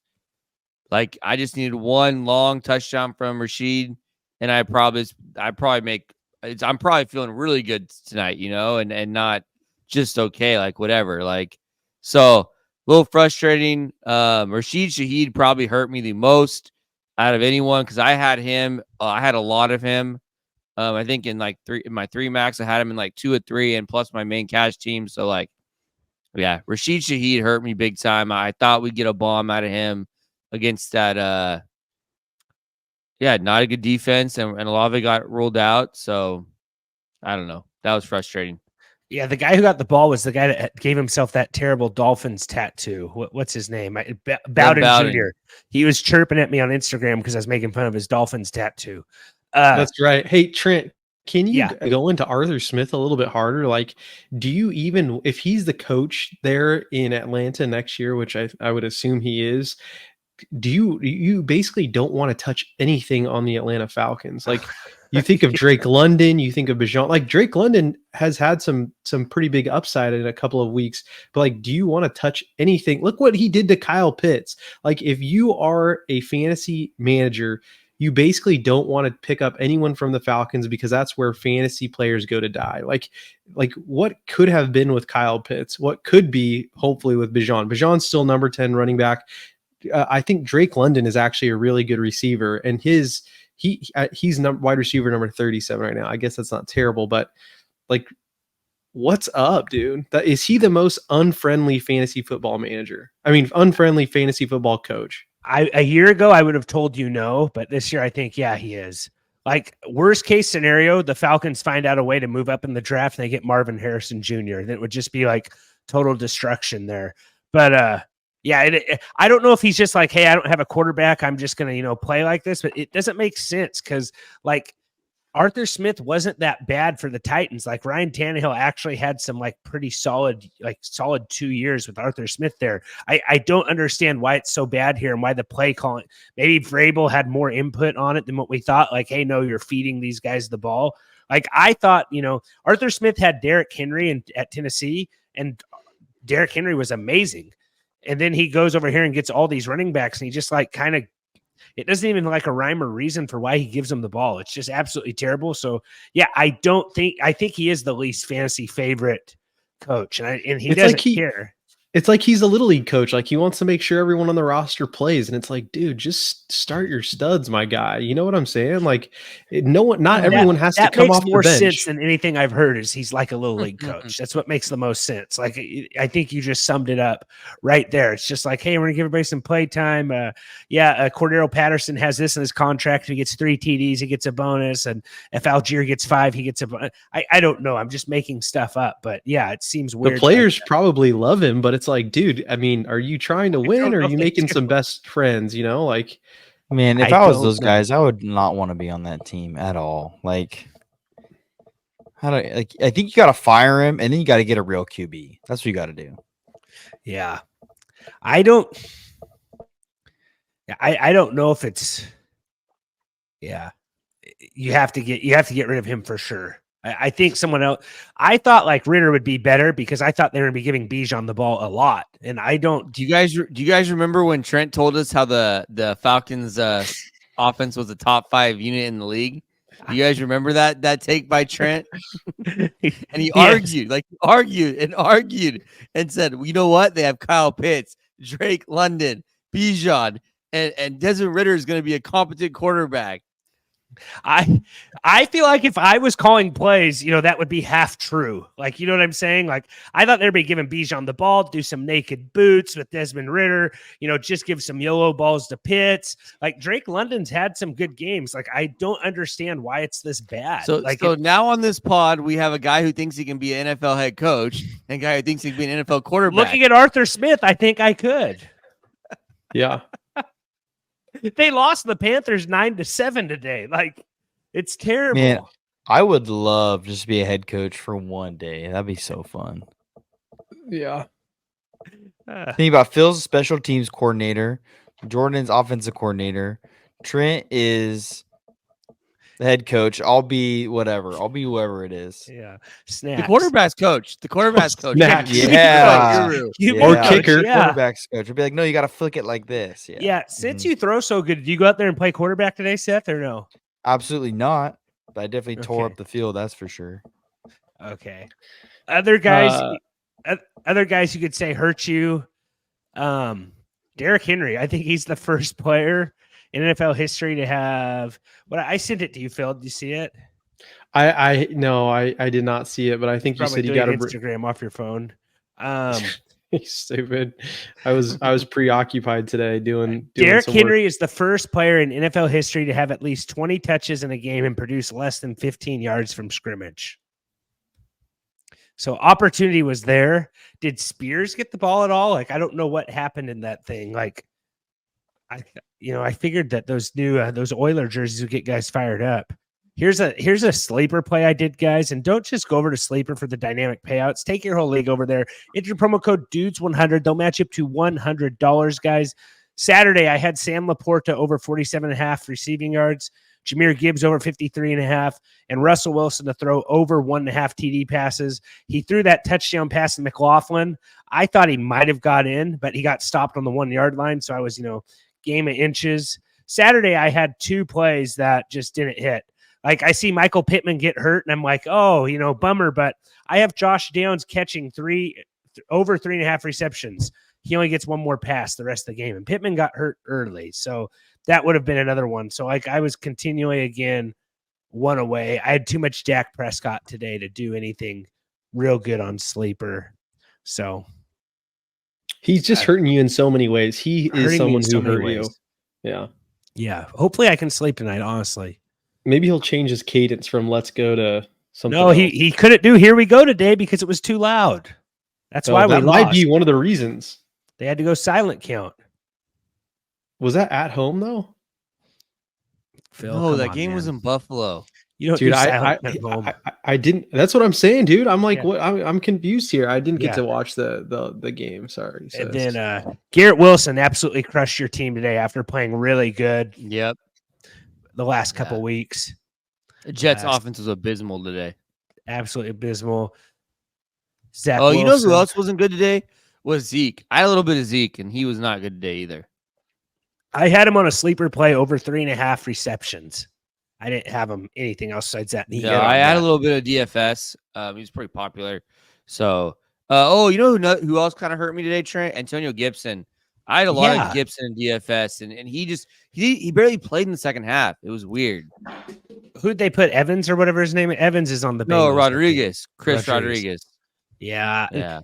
Like I just needed one long touchdown from Rashid, and I'm probably feeling really good tonight, and not just okay, like whatever. Like so a little frustrating. Rashid Shaheed probably hurt me the most out of anyone because I had him. I had a lot of him. I think in my 3 max, I had him in like 2 or 3, and plus my main cash team. So like. Yeah, Rashid Shaheed hurt me big time. I thought we'd get a bomb out of him against that. Not a good defense, and Olave got ruled out. So I don't know. That was frustrating. Yeah, the guy who got the ball was the guy that gave himself that terrible Dolphins tattoo. What's his name? Bowden Jr. He was chirping at me on Instagram because I was making fun of his Dolphins tattoo. That's right. Hey, Trent. Can you go into Arthur Smith a little bit harder? Like, do you even, if he's the coach there in Atlanta next year, which I would assume he is, do you basically don't want to touch anything on the Atlanta Falcons? Like, you think of Drake London, you think of Bijan. Like, Drake London has had some pretty big upside in a couple of weeks, but like, do you want to touch anything? Look what he did to Kyle Pitts. Like, if you are a fantasy manager, you basically don't want to pick up anyone from the Falcons because that's where fantasy players go to die. Like what could have been with Kyle Pitts? What could be hopefully with Bijan? Bijan's still number 10 running back. I think Drake London is actually a really good receiver, and he's wide receiver number 37 right now. I guess that's not terrible, but like, what's up, dude? Is he the most unfriendly fantasy football manager? I mean, unfriendly fantasy football coach. A year ago, I would have told you no, but this year I think, he is. Like, worst case scenario, the Falcons find out a way to move up in the draft and they get Marvin Harrison Jr. Then it would just be like total destruction there. But I don't know if he's just like, hey, I don't have a quarterback, I'm just gonna play like this, but it doesn't make sense because like Arthur Smith wasn't that bad for the Titans. Like Ryan Tannehill actually had some like pretty solid 2 years with Arthur Smith there. I don't understand why it's so bad here and why the play calling. Maybe Vrabel had more input on it than what we thought. Like, hey, no, you're feeding these guys the ball. Like I thought, Arthur Smith had Derrick Henry at Tennessee, and Derrick Henry was amazing. And then he goes over here and gets all these running backs, and he just like kind of. It doesn't even like a rhyme or reason for why he gives them the ball. It's just absolutely terrible. So yeah, I think he is the least fantasy favorite coach, and he doesn't care. It's like he's a little league coach. Like he wants to make sure everyone on the roster plays. And it's like, dude, just start your studs, my guy. You know what I'm saying? Like not everyone has to come off the bench. That makes more sense than anything I've heard is he's like a little league coach. That's what makes the most sense. Like, I think you just summed it up right there. It's just like, hey, we're gonna give everybody some play time. Cordero Patterson has this in his contract. If he gets 3 TDs, he gets a bonus. And if Algier gets 5, he gets a bonus. I don't know. I'm just making stuff up, but yeah, it seems weird. The players probably love him, but it's like, dude, I mean, are you trying to win or are you making some best friends? Like, Man, if I was don't those know. guys, I would not want to be on that team at all. Like, I think you got to fire him, and then you got to get a real QB. That's what you got to do. Yeah. I don't know if it's you have to get rid of him for sure. I think someone else. I thought like Ritter would be better because I thought they were going to be giving Bijan the ball a lot, and I don't. Do you guys remember when Trent told us how the Falcons offense was a top 5 unit in the league? Do you guys remember that take by Trent? And he argued and said, well, you know what? They have Kyle Pitts, Drake London, Bijan, and Desmond Ritter is going to be a competent quarterback. I feel like if I was calling plays, that would be half true. Like, you know what I'm saying? Like, I thought they'd be giving Bijan the ball, do some naked boots with Desmond Ritter, just give some YOLO balls to Pitts. Like, Drake London's had some good games. Like, I don't understand why it's this bad. So now on this pod, we have a guy who thinks he can be an NFL head coach and a guy who thinks he can be an NFL quarterback. Looking at Arthur Smith, I think I could. Yeah. They lost the Panthers 9-7 today. Like, it's terrible. Man, I would love just to be a head coach for one day. That'd be so fun. Yeah. Think about Phil's special teams coordinator, Jordan's offensive coordinator, Trent is the head coach. I'll be whatever. I'll be whoever it is. Yeah. Snacks. The quarterback's coach. Snacks. Yeah. Or kicker. Quarterback's coach. I'll be like, no, you got to flick it like this. Yeah. Since you throw so good, did you go out there and play quarterback today, Seth, or no? Absolutely not. But I definitely tore up the field. That's for sure. Okay. Other guys you could say hurt you. Derrick Henry. I think he's the first player in NFL history to have I sent it to you, Phil. Did you see it? I did not see it, but I think you said you got to Instagram off your phone. Stupid. I was preoccupied today doing Derrick some Henry work. is the first player in NFL history to have at least 20 touches in a game and produce less than 15 yards from scrimmage. So opportunity was there. Did Spears get the ball at all? Like, I don't know what happened in that thing. Like, I figured that those Oiler jerseys would get guys fired up. Here's a sleeper play I did, guys, and don't just go over to Sleeper for the dynamic payouts. Take your whole league over there. Enter promo code DUDES100. They'll match you up to $100, guys. Saturday, I had Sam Laporta over 47.5 receiving yards, Jahmyr Gibbs over 53.5, and Russell Wilson to throw over 1.5 TD passes. He threw that touchdown pass to McLaughlin. I thought he might have got in, but he got stopped on the 1-yard line, so I was, game of inches. Saturday, I had 2 plays that just didn't hit. Like, I see Michael Pittman get hurt, and I'm like, oh, bummer. But I have Josh Downs catching over 3.5 receptions. He only gets 1 more pass the rest of the game. And Pittman got hurt early. So that would have been another one. So, I was continually, again, 1 away. I had too much Dak Prescott today to do anything real good on Sleeper. So he's just hurting you in so many ways. He is someone who hurt you. Yeah. Yeah. Hopefully I can sleep tonight, honestly. Maybe he'll change his cadence from let's go to something. No, he couldn't do here we go today because it was too loud. That's why we lost. That might be one of the reasons. They had to go silent count. Was that at home though? Phil, no, that game was in Buffalo. You don't do silent at home. I didn't. That's what I'm saying, dude. I'm like, what? I'm confused here. I didn't get to watch the game. Sorry. And then Garrett Wilson absolutely crushed your team today after playing really good. Yep. The last couple weeks. The Jets' offense was abysmal today. Absolutely abysmal. Zach Wilson. You know who else else wasn't good today? Was Zeke. I had a little bit of Zeke, and he was not good today either. I had him on a sleeper play over 3.5 receptions. I didn't have him anything else besides that. I had a little bit of DFS. He was pretty popular. So, you know who else kind of hurt me today, Trent? Antonio Gibson. I had a lot of Gibson in DFS, and he barely played in the second half. It was weird. Who'd they put? Evans or whatever his name is? Evans is on the No, Rodriguez. Chris Rodriguez. Yeah.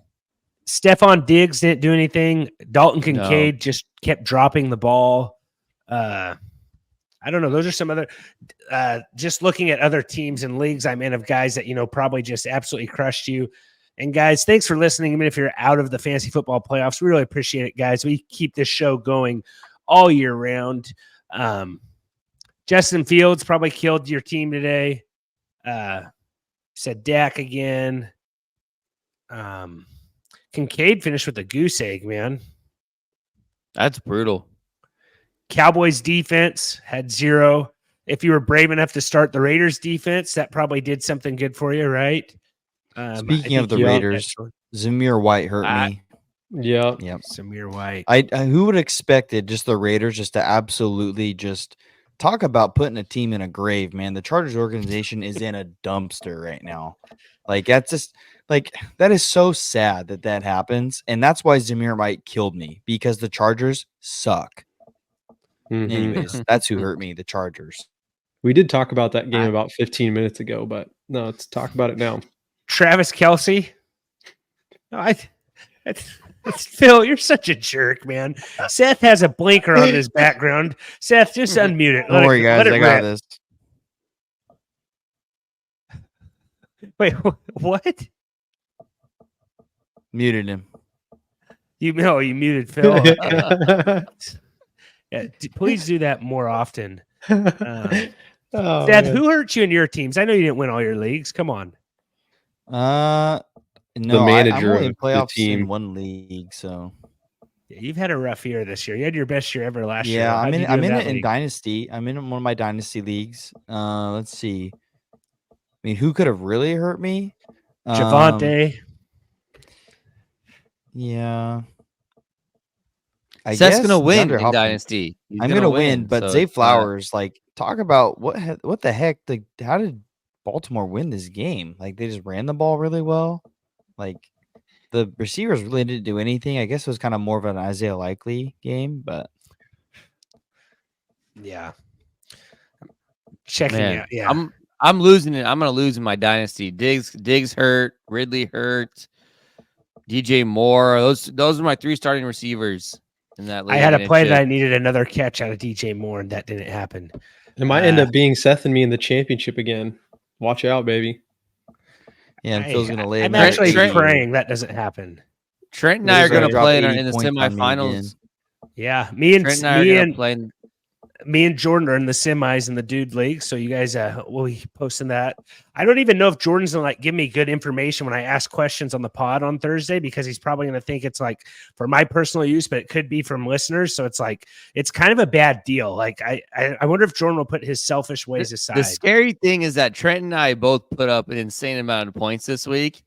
Stephon Diggs didn't do anything. Dalton Kincaid just kept dropping the ball. I don't know. Those are some other just looking at other teams and leagues I'm in of guys that, probably just absolutely crushed you. And guys, thanks for listening. Even if you're out of the fantasy football playoffs, we really appreciate it, guys. We keep this show going all year round. Justin Fields probably killed your team today. Said Dak again. Kincaid finished with a goose egg, man. That's brutal. Cowboys defense had 0. If you were brave enough to start the Raiders defense, that probably did something good for you, right? Speaking of the Raiders, Zamir White hurt me. Yep. Zamir White. Who would have expected just the Raiders just to absolutely just talk about putting a team in a grave, man. The Chargers organization is in a dumpster right now. Like, that's just like, that is so sad that happens. And that's why Zamir White killed me, because the Chargers suck. Mhm. Anyways, that's who hurt me, the Chargers. We did talk about that game about 15 minutes ago, but no, let's talk about it now. Travis Kelce. No, Phil, you're such a jerk, man. Seth has a blinker on his background. Seth, just unmute it. Don't worry, guys. I got this. Wait, what? Muted him. You muted Phil. Yeah, please do that more often. Seth, who hurt you in your teams? I know you didn't win all your leagues. Come on. No, the manager I'm only in of playoffs the team. in one league, so yeah, you've had a rough year this year. You had your best year ever last year. Yeah, I'm in it in Dynasty. I'm in one of my Dynasty leagues. Let's see. I mean, who could have really hurt me? Javonte. Yeah. Seth's gonna win in Dynasty. I'm gonna win, but Zay Flowers, like, talk about what the heck? Like, how did Baltimore win this game? Like, they just ran the ball really well. Like, the receivers really didn't do anything. I guess it was kind of more of an Isaiah Likely game, but yeah. Checking out. Yeah. I'm losing it. I'm gonna lose in my Dynasty. Diggs hurt, Ridley hurt, DJ Moore. Those are my 3 starting receivers in that league. I had a play that I needed another catch out of DJ Moore, and that didn't happen. It might end up being Seth and me in the championship again. Watch out, baby. Yeah, and Phil's gonna lay. I'm actually praying that doesn't happen. Trent and I are gonna play in the semifinals. Yeah, me and Jordan are in the semis in the dude league. So you guys will be posting that. I don't even know if Jordan's gonna give me good information when I ask questions on the pod on Thursday, because he's probably gonna think it's like for my personal use, but it could be from listeners. So it's like it's kind of a bad deal. Like I wonder if Jordan will put his selfish ways aside. The scary thing is that Trent and I both put up an insane amount of points this week.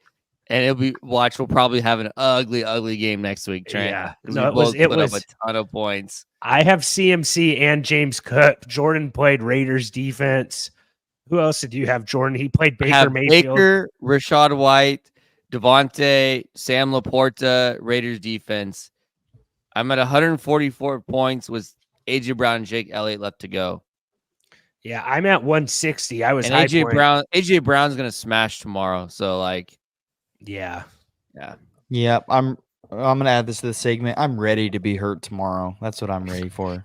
And we'll probably have an ugly game next week, Trent. Yeah, no, it was up a ton of points. I have CMC and James Cook. Jordan played Raiders defense. Who else did you have, Jordan? He played Baker Mayfield. Baker, Rashad White, Devontae, Sam Laporta, Raiders defense. I'm at 144 points with AJ Brown and Jake Elliott left to go. Yeah, I'm at 160. I was and AJ Brown's gonna smash tomorrow. So like. Yeah. I'm gonna add this to the segment. I'm ready to be hurt tomorrow. That's what I'm ready for.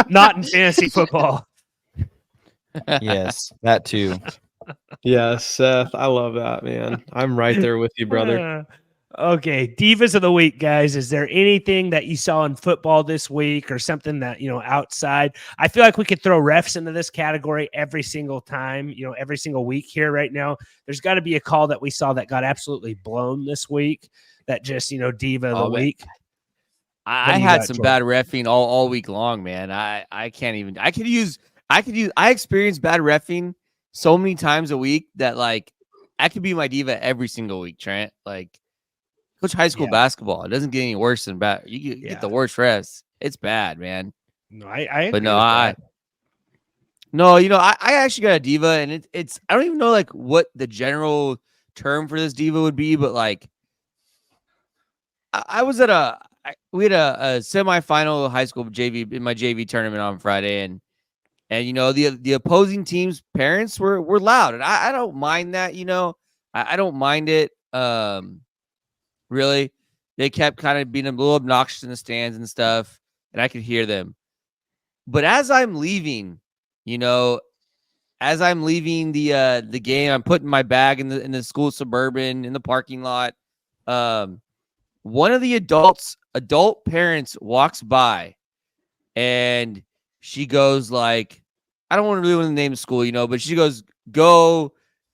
Not in fantasy football. Yes, that too. Yeah, Seth, I love that, man. I'm right there with you, brother. Okay, Divas of the Week, guys. Is there anything that you saw in football this week or something that, outside? I feel like we could throw refs into this category every single time, every single week here right now. There's got to be a call that we saw that got absolutely blown this week that just, Diva of the Week. I had some bad reffing all week long, man. I can't even. I experienced bad reffing so many times a week that, like, I could be my diva every single week, Trent. Like, coach high school basketball. It doesn't get any worse than bad. You get the worst refs. It's bad, man. No, I actually got a diva, and it's I don't even know like what the general term for this diva would be, but like I was at we had a semifinal high school JV in my JV tournament on Friday, and the opposing team's parents were loud, and I don't mind that. I don't mind it. Really, they kept kind of being a little obnoxious in the stands and stuff, and I could hear them. But as I'm leaving, the game, I'm putting my bag in the school Suburban in the parking lot. One of the adult parents walks by and she goes like, I don't want to ruin the name of school, but she goes, go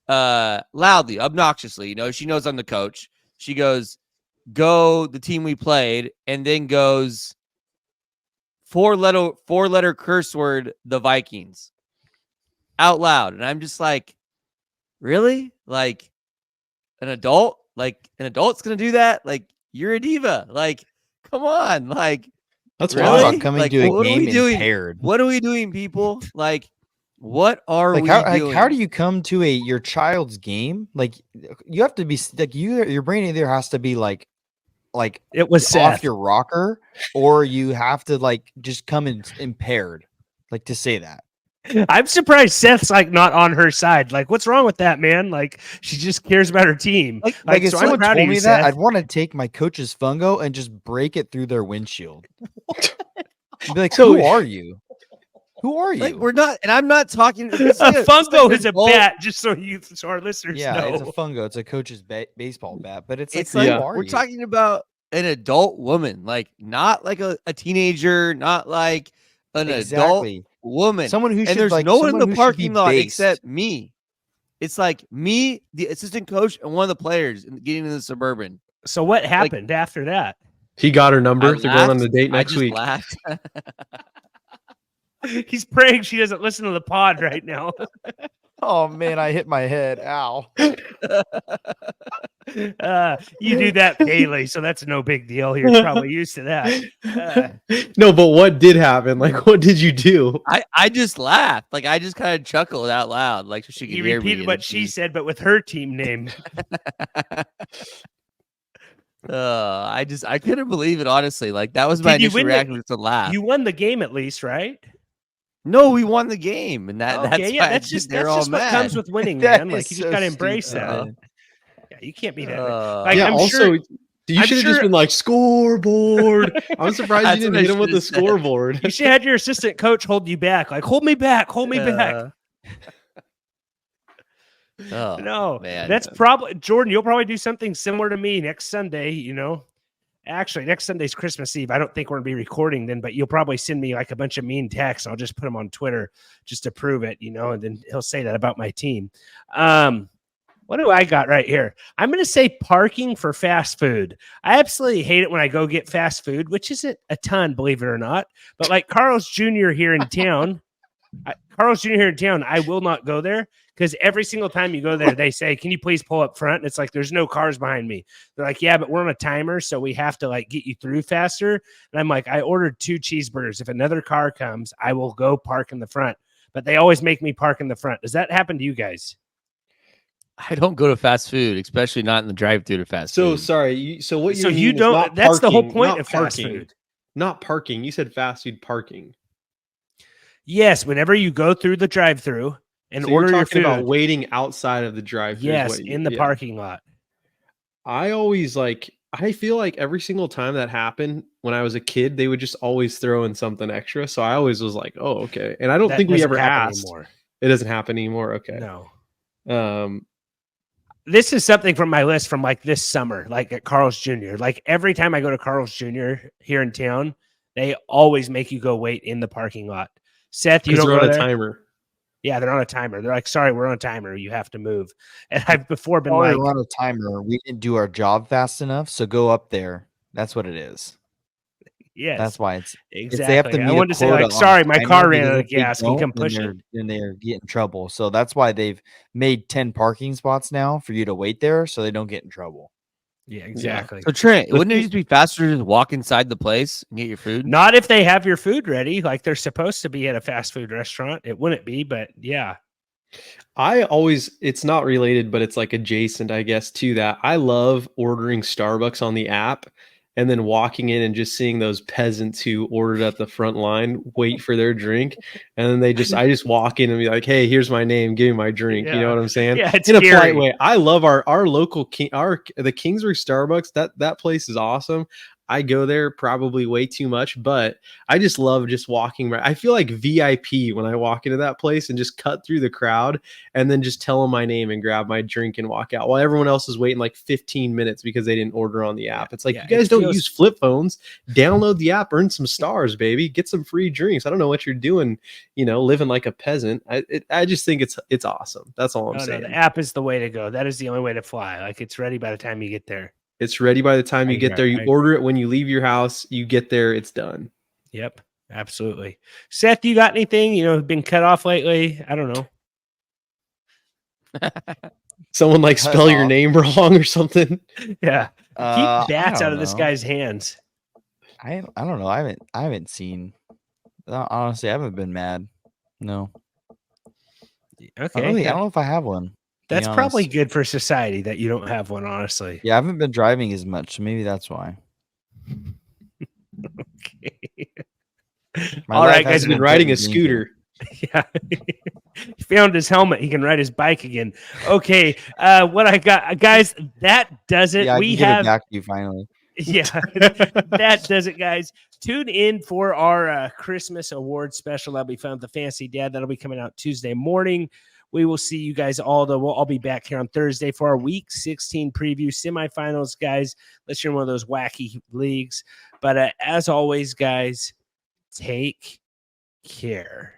loudly, obnoxiously, she knows I'm the coach. She goes, go the team we played, and then goes four-letter curse word, the Vikings, out loud. And I'm just like, really? Like an adult's gonna do that? Like, you're a diva. Like, come on. Like, That's really? Talk wild. about coming Like, to a what are we game doing? impaired. What are we doing, people? Like, what are Like we how doing? how do you come to your child's game? Like you have to be like your brain either has to be like It was off Seth. your rocker, or you have to like just come in impaired. Like to say that. I'm surprised Seth's like not on her side. Like, what's wrong with that, man? Like, she just cares about her team. Like if so I'm someone proud told of you, me that, Seth. I'd want to take my coach's fungo and just break it through their windshield. Be like, So- who are you? Who are you? Like, we're not, and I'm not talking. A fungo is a bat, just so our listeners yeah, know. it's a fungo. It's a coach's baseball bat, but it's like, It's like, who are we're you? talking about an adult woman, like not like a teenager, not like an adult Exactly. woman. Someone who And should there's like no one in someone the who should be parking lot based. except me. It's like me, the assistant coach, and one of the players getting in the Suburban. So what happened after that? He got her number. I They're going on laughed. the date I next just week. laughed. He's praying she doesn't listen to the pod right now. Oh man, I hit my head. Ow. You do that daily, so that's no big deal. You're probably used to that. No, but what did happen? Like, what did you do? I just laughed. Like, I just kind of chuckled out loud, like, so she could You hear me. repeated what she said, but with her team name. I couldn't believe it, honestly. Like, that was my Did you initial win reaction, was to laugh. You won the game at least, right? No, we won the game, and that's Okay, yeah, why that's just they're all what mad. comes with winning, That man. Like, is you just so gotta embrace stupid, that. man. Yeah, you can't be that. Uh, Like, yeah. I'm Also, sure- you I'm should have just sure- been like scoreboard. I'm surprised That's you didn't what I hit him with the should've said. scoreboard. You should have had your assistant coach hold you back. Like, hold me back, hold me back. Oh, No, man. that's probably Jordan. You'll probably do something similar to me next Sunday. Actually, next Sunday's Christmas Eve. I don't think we're gonna be recording then, but you'll probably send me like a bunch of mean texts. I'll just put them on Twitter just to prove it, and then he'll say that about my team. What do I got right here? I'm gonna say parking for fast food. I absolutely hate it when I go get fast food, which isn't a ton, believe it or not. But like Carl's Jr. here in town, I will not go there. Because every single time you go there, they say, "Can you please pull up front?" And it's like, there's no cars behind me. They're like, "Yeah, but we're on a timer, so we have to like get you through faster." And I'm like, I ordered 2 cheeseburgers. If another car comes, I will go park in the front. But they always make me park in the front. Does that happen to you guys? I don't go to fast food, especially not in the drive-thru to fast So food. sorry. So what you So mean you is don't. not That's the whole parking, point not of fast parking. food. Not parking. You said fast food parking. Yes, whenever you go through the drive-through and So order you're your talking food, about waiting outside of the drive-thru. yes, in the parking lot. I always I feel like every single time that happened when I was a kid, they would just always throw in something extra. So I always was like, oh, okay. And I don't That think we doesn't ever happen asked. anymore. It doesn't happen anymore. Okay. No. This is something from my list from like this summer, like at Carl's Jr. Like every time I go to Carl's Jr. here in town, they always make you go wait in the parking lot. Seth, you Because don't they're go on a there? timer. Yeah, they're on a timer. They're like, sorry, we're on a timer. You have to move. And I've before been Oh, like, we're on a timer. We didn't do our job fast enough, so go up there. That's what it is. yes, That's why it's exactly. they have to meet I a wanted to say quota like, on a sorry, my timer, car ran because out if of they gas. Can you don't, come push it? then they're getting in trouble. So that's why they've made 10 parking spots now for you to wait there, so they don't get in trouble. Yeah, exactly. So Trent, wouldn't it just be faster to just walk inside the place and get your food? Not if they have your food ready, like they're supposed to be at a fast food restaurant. It wouldn't be, but yeah. It's not related, but it's like adjacent, I guess, to that. I love ordering Starbucks on the app and then walking in and just seeing those peasants who ordered at the front line wait for their drink. And then I just walk in and be like, hey, here's my name. Give me my drink. You know what I'm saying? Yeah, it's in a scary. polite way. I love our local the Kingsbury Starbucks. That place is awesome. I go there probably way too much, but I just love just walking around. I feel like VIP when I walk into that place and just cut through the crowd and then just tell them my name and grab my drink and walk out while everyone else is waiting like 15 minutes because they didn't order on the app. It's like, you guys don't use flip phones. Download the app, earn some stars, baby. Get some free drinks. I don't know what you're doing, living like a peasant. I just think it's awesome. That's all I'm saying. No, the app is the way to go. That is the only way to fly. Like, it's ready by the time you get there. It's ready by the time you get there. You order it when you leave your house. You get there, it's done. Yep, absolutely. Seth, you got anything? Been cut off lately? I don't know. Someone spell your name wrong or something. Yeah, keep bats out of this guy's hands. I don't know. I haven't seen. Honestly, I haven't been mad. No. Okay. I don't know if I have one. That's probably good for society that you don't have one, honestly. Yeah, I haven't been driving as much, so maybe that's why. Okay. All right, guys, been riding a scooter. Yeah. He found his helmet. He can ride his bike again. Okay. What I got, guys, that does it. Yeah, we have it back to you finally. Yeah, that does it, guys. Tune in for our Christmas award special that'll be found the Fantasy Dad. That'll be coming out Tuesday morning. We will see you guys all, though. We'll all be back here on Thursday for our Week 16 preview semifinals, guys. Let's hear one of those wacky leagues. But as always, guys, take care.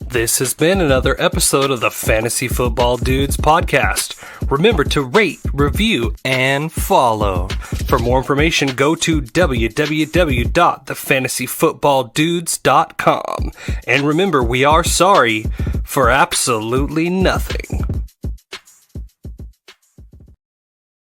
This has been another episode of the Fantasy Football Dudes podcast. Remember to rate, review, and follow. For more information, go to www.thefantasyfootballdudes.com. And remember, we are sorry for absolutely nothing.